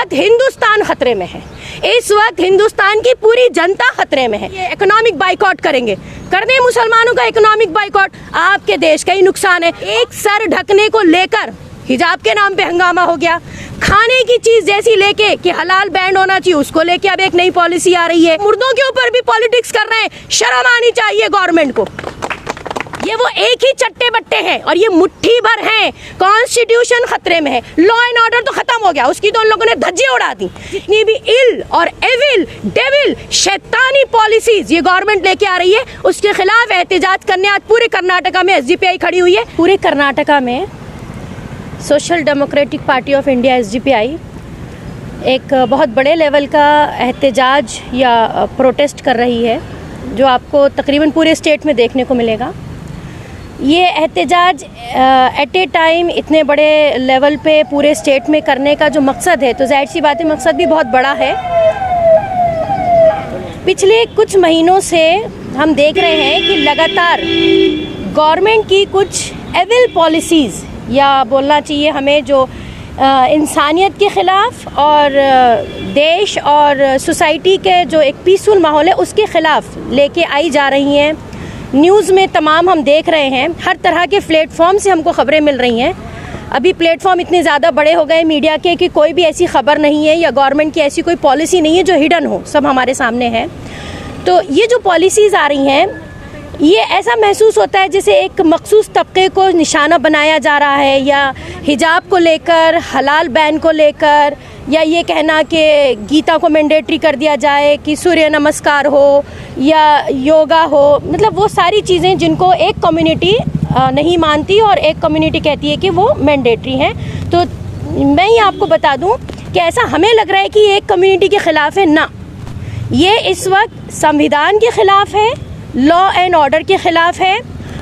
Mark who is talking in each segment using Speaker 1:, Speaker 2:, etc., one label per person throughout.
Speaker 1: वक्त हिंदुस्तान खतरे में है, इस वक्त हिंदुस्तान की पूरी जनता खतरे में है। ये इकोनॉमिक बाइकआउट करेंगे, कर दें मुसलमानों का इकोनॉमिक बाइकआउट, आपके देश का ही नुकसान है। एक सर ढकने को लेकर हिजाब के नाम पे हंगामा हो गया, खाने की चीज जैसी लेके कि हलाल बैंड होना चाहिए उसको लेके अब एक नई पॉलिसी आ रही है। मुर्दों के ऊपर भी पॉलिटिक्स कर रहे हैं, शर्म आनी चाहिए गवर्नमेंट को। ये वो एक ही चट्टे बट्टे हैं और ये मुट्ठी भर हैं। कॉन्स्टिट्यूशन खतरे में है, लॉ एंड ऑर्डर तो खत्म हो गया, उसकी तो उन लोगों ने धज्जियां उड़ा दी। जितनी भी इल और एविल डेविल शैतानी पॉलिसीज ये गवर्नमेंट लेके आ रही है, उसके खिलाफ एहतजाज करने आज पूरे कर्नाटका में एसडीपीआई खड़ी हुई है। पूरे कर्नाटका में social democratic party of India SDPI एक बहुत बड़े लेवल का एहतजाज या प्रोटेस्ट कर रही है, जो आपको तकरीबन पूरे स्टेट में देखने को मिलेगा। ये एहतजाज एट ए टाइम इतने बड़े लेवल पे पूरे स्टेट में करने का जो मकसद है, तो जाहिर सी बात है मकसद भी बहुत बड़ा है। पिछले कुछ महीनों से हम देख रहे हैं कि लगातार गवर्नमेंट की कुछ एविल पॉलिसीज़ या बोलना चाहिए हमें जो इंसानियत के ख़िलाफ़ और देश और सोसाइटी के जो एक पीसफुल माहौल है उसके ख़िलाफ़ लेके आई जा रही हैं। न्यूज़ में तमाम हम देख रहे हैं, हर तरह के प्लेटफॉर्म से हमको ख़बरें मिल रही हैं। अभी प्लेटफॉर्म इतने ज़्यादा बड़े हो गए मीडिया के कि कोई भी ऐसी ख़बर नहीं है या गवर्नमेंट की ऐसी कोई पॉलिसी नहीं है जो हिडन हो, सब हमारे सामने है। तो ये जो पॉलिसीज़ आ रही हैं, ये ऐसा महसूस होता है जैसे एक मखसूस तबके को निशाना बनाया जा रहा है, या हिजाब को लेकर, हलाल बैन को लेकर, या ये कहना कि गीता को मैंडेटरी कर दिया जाए, कि सूर्य नमस्कार हो या योगा हो, मतलब वो सारी चीज़ें जिनको एक कम्युनिटी नहीं मानती और एक कम्युनिटी कहती है कि वो मैंडेटरी हैं। तो मैं ही आपको बता दूं कि ऐसा हमें लग रहा है कि ये एक कम्युनिटी के ख़िलाफ़ है, ना, ये इस वक्त संविधान के ख़िलाफ़ है, लॉ एंड ऑर्डर के ख़िलाफ़ है,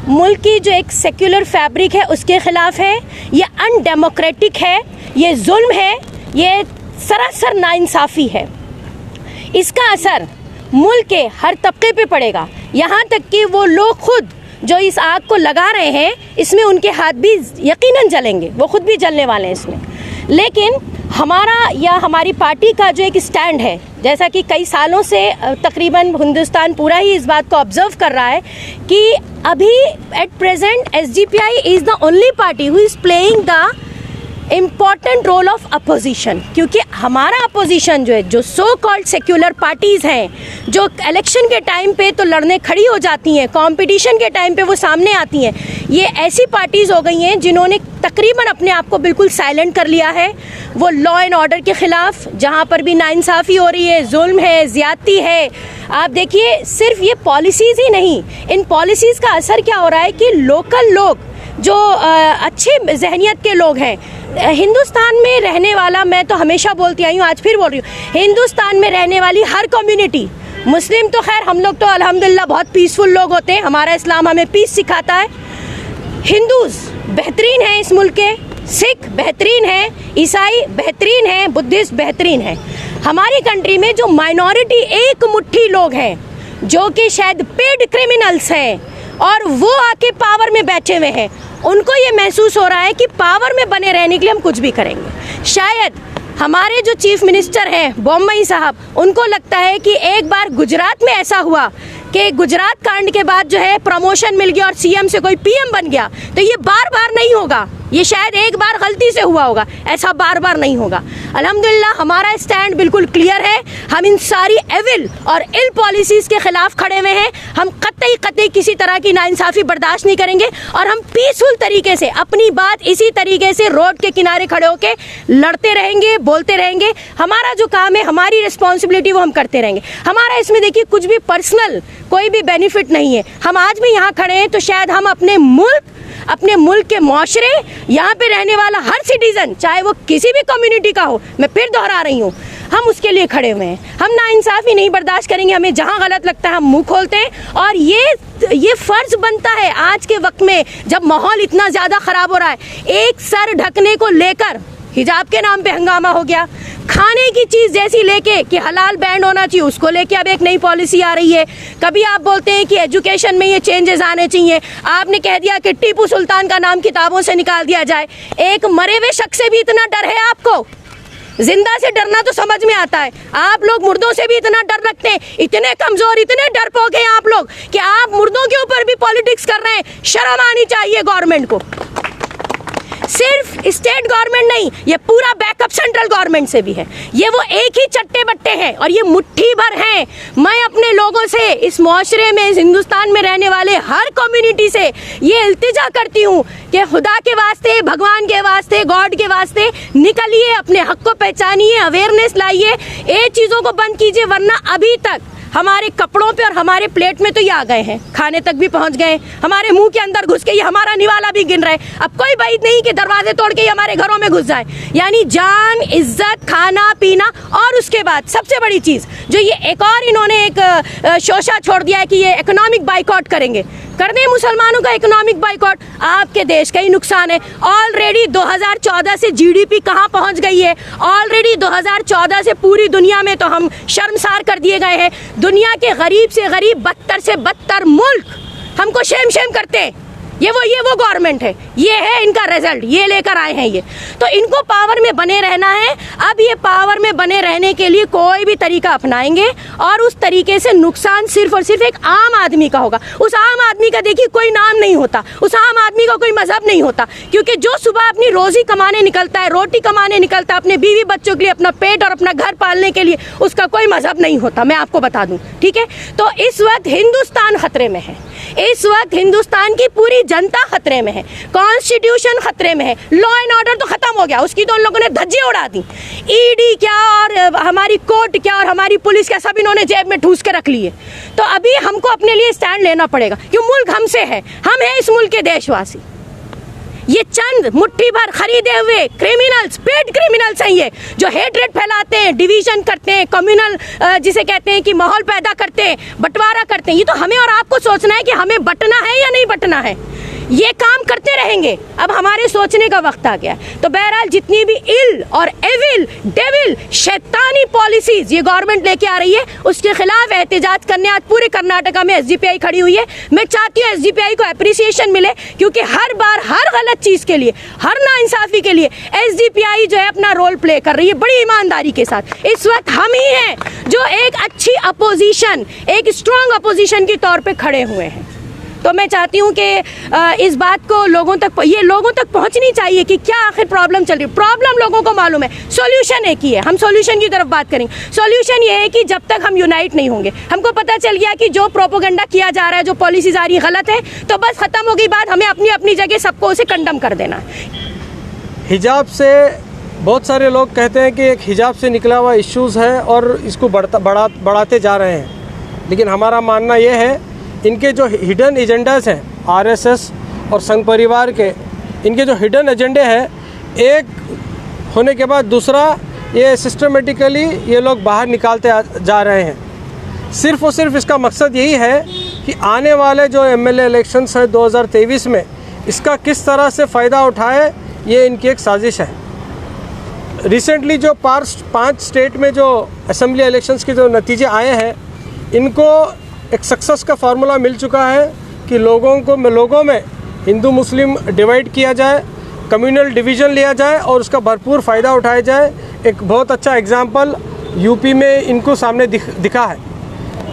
Speaker 1: मुल्क की जो एक सेक्युलर फैब्रिक है उसके ख़िलाफ़ है, ये अनडेमोक्रेटिक है, ये जुल्म है, ये सरासर नाइंसाफ़ी है। इसका असर मुल्क के हर तबके पे पड़ेगा, यहाँ तक कि वो लोग खुद जो इस आग को लगा रहे हैं इसमें उनके हाथ भी यकीनन जलेंगे, वो खुद भी जलने वाले हैं इसमें। लेकिन हमारा या हमारी पार्टी का जो एक स्टैंड है, जैसा कि कई सालों से तकरीबन हिंदुस्तान पूरा ही इस बात को ऑब्जर्व कर रहा है कि अभी at present SDPI is the only party who is playing the important role of opposition. क्योंकि हमारा अपोजिशन जो है, जो सो कॉल्ड सेक्युलर पार्टीज़ हैं, जो इलेक्शन के टाइम पे तो लड़ने खड़ी हो जाती हैं, कंपटीशन के टाइम पे वो सामने आती हैं, ये ऐसी पार्टीज़ हो गई हैं जिन्होंने तकरीबन अपने आप को बिल्कुल साइलेंट कर लिया है। वो लॉ एंड ऑर्डर के ख़िलाफ़ जहाँ पर भी नाइंसाफ़ी हो रही है, जुल्म है, ज़्यादती है, आप देखिए सिर्फ ये पॉलिसीज़ ही नहीं, इन पॉलिसीज़ का असर क्या हो रहा है कि लोकल लोग जो अच्छे जहनियत के लोग हैं, हिंदुस्तान में रहने वाला, मैं तो हमेशा बोलती आई हूँ, आज फिर बोल रही हूँ, हिंदुस्तान में रहने वाली हर कम्युनिटी, मुस्लिम तो खैर हम लोग तो अल्हम्दुलिल्लाह बहुत पीसफुल लोग होते हैं, हमारा इस्लाम हमें पीस सिखाता है, हिंदूज़ बेहतरीन हैं इस मुल्क के, सिख बेहतरीन हैं, ईसाई बेहतरीन हैं, बुद्धिस्ट बेहतरीन हैं। हमारी कंट्री में जो माइनॉरिटी एक मुट्ठी लोग हैं जो कि शायद पेड क्रिमिनल्स हैं और वो आके पावर में बैठे हुए हैं, उनको ये महसूस हो रहा है कि पावर में बने रहने के लिए हम कुछ भी करेंगे। शायद हमारे जो चीफ मिनिस्टर हैं बॉम्बई साहब, उनको लगता है कि एक बार गुजरात में ऐसा हुआ कि गुजरात कांड के बाद जो है प्रमोशन मिल गया और सीएम से कोई पीएम बन गया, तो ये बार बार नहीं होगा, ये शायद एक बार गलती से हुआ होगा, ऐसा बार बार नहीं होगा। अल्हम्दुलिल्लाह हमारा स्टैंड बिल्कुल क्लियर है, हम इन सारी एविल और इल पॉलिसीज़ के ख़िलाफ़ खड़े हुए हैं। हम कतई किसी तरह की नाइंसाफ़ी बर्दाश्त नहीं करेंगे और हम पीसफुल तरीके से अपनी बात इसी तरीके से रोड के किनारे खड़े होकर लड़ते रहेंगे, बोलते रहेंगे। हमारा जो काम है, हमारी रिस्पॉन्सिबिलिटी वो हम करते रहेंगे। हमारा इसमें देखिए कुछ भी पर्सनल कोई भी बेनिफिट नहीं है। हम आज भी यहाँ खड़े हैं तो शायद हम अपने मुल्क के माशरे, यहाँ पे रहने वाला हर सिटीज़न, चाहे वो किसी भी कम्युनिटी का हो, मैं फिर दोहरा रही हूँ, हम उसके लिए खड़े हुए हैं। हम नाइंसाफ़ी नहीं बर्दाश्त करेंगे, हमें जहाँ गलत लगता है हम मुंह खोलते हैं। और ये फ़र्ज़ बनता है आज के वक्त में जब माहौल इतना ज़्यादा ख़राब हो रहा है, एक सर ढकने को लेकर हिजाब के नाम पे हंगामा हो गया, खाने की चीज़ जैसी लेके कि हलाल बैंड होना चाहिए उसको लेके अब एक नई पॉलिसी आ रही है। कभी आप बोलते हैं कि एजुकेशन में ये चेंजेस आने चाहिए, आपने कह दिया कि टीपू सुल्तान का नाम किताबों से निकाल दिया जाए। एक मरे हुए शख्स से भी इतना डर है आपको? जिंदा से डरना तो समझ में आता है, आप लोग मुर्दों से भी इतना डर रखते हैं, इतने कमजोर, इतने डरपोक हैं आप लोग कि आप मुर्दों के ऊपर भी पॉलिटिक्स कर रहे हैं। शर्म आनी चाहिए गवर्नमेंट को। सिर्फ स्टेट गवर्नमेंट नहीं, ये पूरा बैकअप सेंट्रल गवर्नमेंट से भी है। ये वो एक ही चट्टे बट्टे हैं और ये मुट्ठी भर हैं। मैं अपने लोगों से, इस मुआशरे में, इस हिंदुस्तान में रहने वाले हर कम्युनिटी से ये इल्तिजा करती हूँ कि खुदा के वास्ते, भगवान के वास्ते, गॉड के वास्ते निकलिए, अपने हक को पहचानिए, अवेयरनेस लाइए, ये चीज़ों को बंद कीजिए। वरना अभी तक हमारे कपड़ों पे और हमारे प्लेट में तो ये आ गए हैं, खाने तक भी पहुंच गए, हमारे मुंह के अंदर घुस के ये हमारा निवाला भी गिन रहे। अब कोई बात नहीं कि दरवाजे तोड़ के ये हमारे घरों में घुस जाए। यानी जान, इज्जत, खाना पीना, और उसके बाद सबसे बड़ी चीज़ जो ये एक और इन्होंने एक शोशा छोड़ दिया है कि ये इकोनॉमिक बाइकआउट करेंगे। कर दें मुसलमानों का इकोनॉमिक बाइकआउट, आपके देश का ही नुकसान है। ऑलरेडी 2014 से जीडीपी कहाँ पहुँच गई है, ऑलरेडी 2014 से पूरी दुनिया में तो हम शर्मसार कर दिए गए हैं। दुनिया के गरीब से गरीब, बदतर से बदतर मुल्क हमको शेम करते हैं। ये वो गवर्नमेंट है, ये है इनका रिजल्ट, ये लेकर आए हैं ये। तो इनको पावर में बने रहना है। अब ये पावर में बने रहने के लिए कोई भी तरीका अपनाएंगे और उस तरीके से नुकसान सिर्फ और सिर्फ एक आम आदमी का होगा। उस आम आदमी का देखिए कोई नाम नहीं होता, उस आम आदमी का कोई मजहब नहीं होता, क्योंकि जो सुबह अपनी रोजी कमाने निकलता है, रोटी कमाने निकलता है, अपने बीवी बच्चों के लिए, अपना पेट और अपना घर पालने के लिए, उसका कोई मजहब नहीं होता, मैं आपको बता दूं, ठीक है। तो इस वक्त हिंदुस्तान खतरे में है, इस वक्त हिंदुस्तान की पूरी जनता खतरे में है, कॉन्स्टिट्यूशन खतरे में है, लॉ एंड ऑर्डर तो खत्म हो गया, उसकी तो उन लोगों ने धज्जियां उड़ा दी। ईडी क्या और हमारी कोर्ट क्या और हमारी पुलिस क्या, सब इन्होंने जेब में ठूस के रख लिए। तो अभी हमको अपने लिए स्टैंड लेना पड़ेगा, क्यों मुल्क हमसे है, हम हैं इस मुल्क के देशवासी। ये चंद मुट्ठी भर खरीदे हुए क्रिमिनल्स, पेड क्रिमिनल्स हैं ये, जो हेट्रेड फैलाते हैं, डिवीजन करते हैं, कम्युनल जिसे कहते हैं कि माहौल पैदा करते हैं, बंटवारा करते हैं। ये तो हमें और आपको सोचना है कि हमें बंटना है या नहीं बंटना है। ये काम करते रहेंगे, अब हमारे सोचने का वक्त आ गया। तो बहरहाल जितनी भी इल और एविल, डेविल, शैतानी पॉलिसीज ये गवर्नमेंट लेके आ रही है, उसके खिलाफ एहतजाज करने आज पूरे कर्नाटका में एसडीपीआई खड़ी हुई है। मैं चाहती हूँ एसडीपीआई को अप्रिसिएशन मिले, क्योंकि हर बार हर गलत चीज़ के लिए, हर नाइंसाफी के लिए एसडीपीआई जो है अपना रोल प्ले कर रही है बड़ी ईमानदारी के साथ। इस वक्त हम ही हैं जो एक अच्छी अपोजिशन, एक स्ट्रॉन्ग अपोजिशन के तौर पर खड़े हुए हैं। तो मैं चाहती हूँ कि इस बात को लोगों तक पहुँचनी चाहिए कि क्या आखिर प्रॉब्लम चल रही है। प्रॉब्लम लोगों को मालूम है, सॉल्यूशन एक ही है, हम सॉल्यूशन की तरफ बात करेंगे। सॉल्यूशन ये है कि जब तक हम यूनाइट नहीं होंगे, हमको पता चल गया कि जो प्रोपोगंडा किया जा रहा है, जो पॉलिसीज आ रही गलत है, तो बस ख़त्म हो गई बात, हमें अपनी अपनी जगह सबको उसे कंडम कर देना है।
Speaker 2: हिजाब से बहुत सारे लोग कहते हैं कि एक हिजाब से निकला हुआ इश्यूज़ है और इसको बढ़ाते जा रहे हैं, लेकिन हमारा मानना ये है इनके जो हिडन एजेंडास हैं, आरएसएस और संघ परिवार के, इनके जो हिडन एजेंडे हैं, एक होने के बाद दूसरा ये सिस्टमेटिकली ये लोग बाहर निकालते जा रहे हैं। सिर्फ़ और सिर्फ इसका मकसद यही है कि आने वाले जो एमएलए इलेक्शंस है 2023 में, इसका किस तरह से फ़ायदा उठाए, ये इनकी एक साजिश है। रिसेंटली जो 5 स्टेट में जो असेंबली इलेक्शंस के जो नतीजे आए हैं, इनको एक सक्सेस का फार्मूला मिल चुका है कि लोगों में हिंदू मुस्लिम डिवाइड किया जाए, कम्युनल डिवीज़न लिया जाए और उसका भरपूर फ़ायदा उठाया जाए। एक बहुत अच्छा एग्जाम्पल यूपी में इनको सामने दिखा है,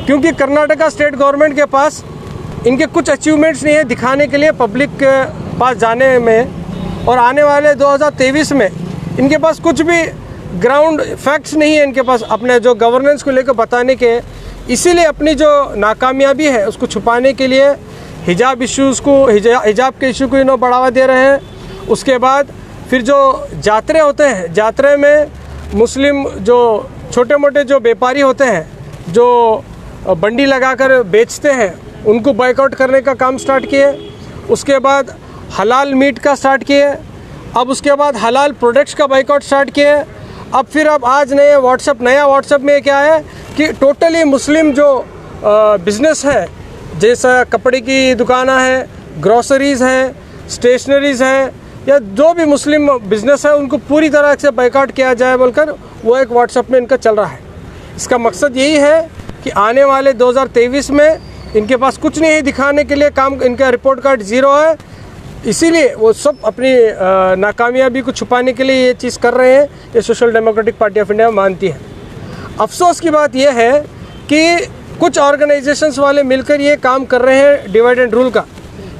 Speaker 2: क्योंकि कर्नाटका स्टेट गवर्नमेंट के पास इनके कुछ अचीवमेंट्स नहीं है दिखाने के लिए पब्लिक के पास जाने में, और आने वाले 2023 में इनके पास कुछ भी ग्राउंड फैक्ट्स नहीं है इनके पास अपने जो गवर्नेंस को लेकर बताने के। इसीलिए अपनी जो नाकामयाबी है उसको छुपाने के लिए हिजाब के इशू को इन्होंने बढ़ावा दे रहे हैं। उसके बाद फिर जो जातरे होते हैं, जातरे में मुस्लिम जो छोटे मोटे जो व्यापारी होते हैं, जो बंडी लगाकर बेचते हैं, उनको बॉयकॉट करने का काम स्टार्ट किए। उसके बाद हलाल मीट का स्टार्ट किए, अब उसके बाद हलाल प्रोडक्ट्स का बॉयकॉट स्टार्ट किए। अब आज नया व्हाट्सएप में क्या है कि टोटली मुस्लिम जो बिज़नेस है, जैसा कपड़े की दुकाना है, ग्रोसरीज़ है, स्टेशनरीज़ है, या जो भी मुस्लिम बिज़नेस है, उनको पूरी तरह से बायकॉट किया जाए बोलकर वो एक व्हाट्सएप में इनका चल रहा है। इसका मकसद यही है कि आने वाले 2023 में इनके पास कुछ नहीं है दिखाने के लिए, काम इनका रिपोर्ट कार्ड ज़ीरो है। इसीलिए वो सब अपनी नाकामयाबी को छुपाने के लिए ये चीज़ कर रहे हैं। ये social democratic party of India मानती है। अफसोस की बात यह है कि कुछ ऑर्गेनाइजेशंस वाले मिलकर ये काम कर रहे हैं डिवाइड एंड रूल का,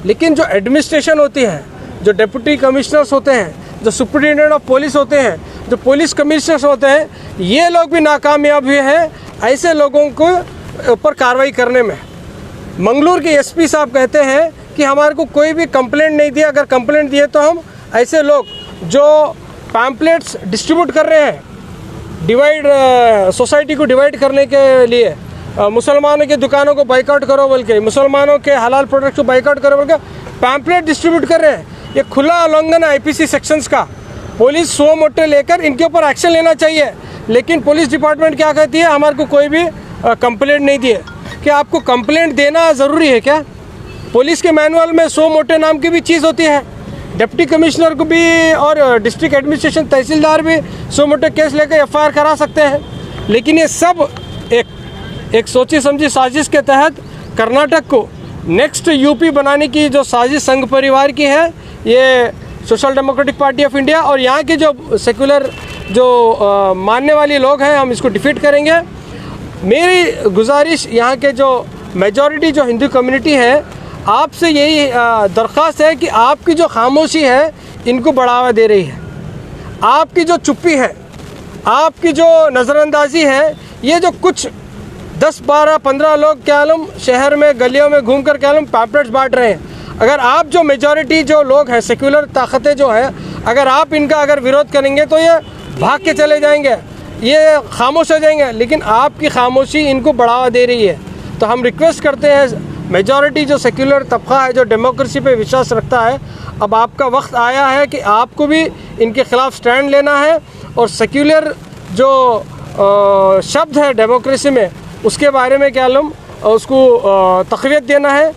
Speaker 2: लेकिन जो एडमिनिस्ट्रेशन होती है, जो डिप्टी कमिश्नर्स होते हैं, जो सुपरिटेंडेंट ऑफ पुलिस होते हैं, जो पुलिस कमिश्नर्स होते हैं, ये लोग भी नाकामयाब हुए हैं ऐसे लोगों को ऊपर कार्रवाई करने में। मंगलूर के एसपी साहब कहते हैं कि हमारे को कोई भी कंप्लेंट नहीं दिया, अगर कंप्लेंट दिए तो हम ऐसे लोग जो पैम्पलेट्स डिस्ट्रीब्यूट कर रहे हैं डिवाइड सोसाइटी को डिवाइड करने के लिए, मुसलमानों की दुकानों को बाइकआउट करो बोल के, मुसलमानों के हलाल प्रोडक्ट को बाइकआउट करो बोल के पैम्पलेट डिस्ट्रीब्यूट कर रहे हैं। ये खुला उल्लंघन है आईपीसी सेक्शंस का। पुलिस सो मोटे लेकर इनके ऊपर एक्शन लेना चाहिए, लेकिन पुलिस डिपार्टमेंट क्या कहती है, हमारे को कोई भी कंप्लेंट नहीं दिए। क्या आपको कंप्लेंट देना ज़रूरी है क्या? पुलिस के मैनुअल में सो मोटे नाम की भी चीज़ होती है। डिप्टी कमिश्नर को भी और डिस्ट्रिक्ट एडमिनिस्ट्रेशन तहसीलदार भी सो मोटे केस लेकर एफआईआर करा सकते हैं। लेकिन ये सब एक सोची समझी साजिश के तहत कर्नाटक को नेक्स्ट यूपी बनाने की जो साजिश संघ परिवार की है, ये social democratic party of India और यहाँ के जो सेकुलर जो मानने वाले लोग हैं, हम इसको डिफीट करेंगे। मेरी गुजारिश यहाँ के जो मेजॉरिटी जो हिंदू कम्युनिटी है, आपसे यही दरख्वास्त है कि आपकी जो खामोशी है इनको बढ़ावा दे रही है। आपकी जो चुप्पी है, आपकी जो नज़रअंदाजी है, ये जो कुछ 10, 12, 15 लोग क्या आलम शहर में गलियों में घूम कर क्या आलम पैम्पलेट्स बांट रहे हैं, अगर आप जो मेजॉरिटी जो लोग हैं, सेक्युलर ताकतें जो है, अगर आप इनका अगर विरोध करेंगे तो ये भाग के चले जाएंगे, ये खामोश हो जाएंगे। लेकिन आपकी खामोशी इनको बढ़ावा दे रही है। तो हम रिक्वेस्ट करते हैं, मेजॉरिटी जो सेक्युलर तबका है, जो डेमोक्रेसी पे विश्वास रखता है, अब आपका वक्त आया है कि आपको भी इनके ख़िलाफ़ स्टैंड लेना है और सेक्युलर जो शब्द है डेमोक्रेसी में, उसके बारे में क्या आलम उसको तक़वियत देना है।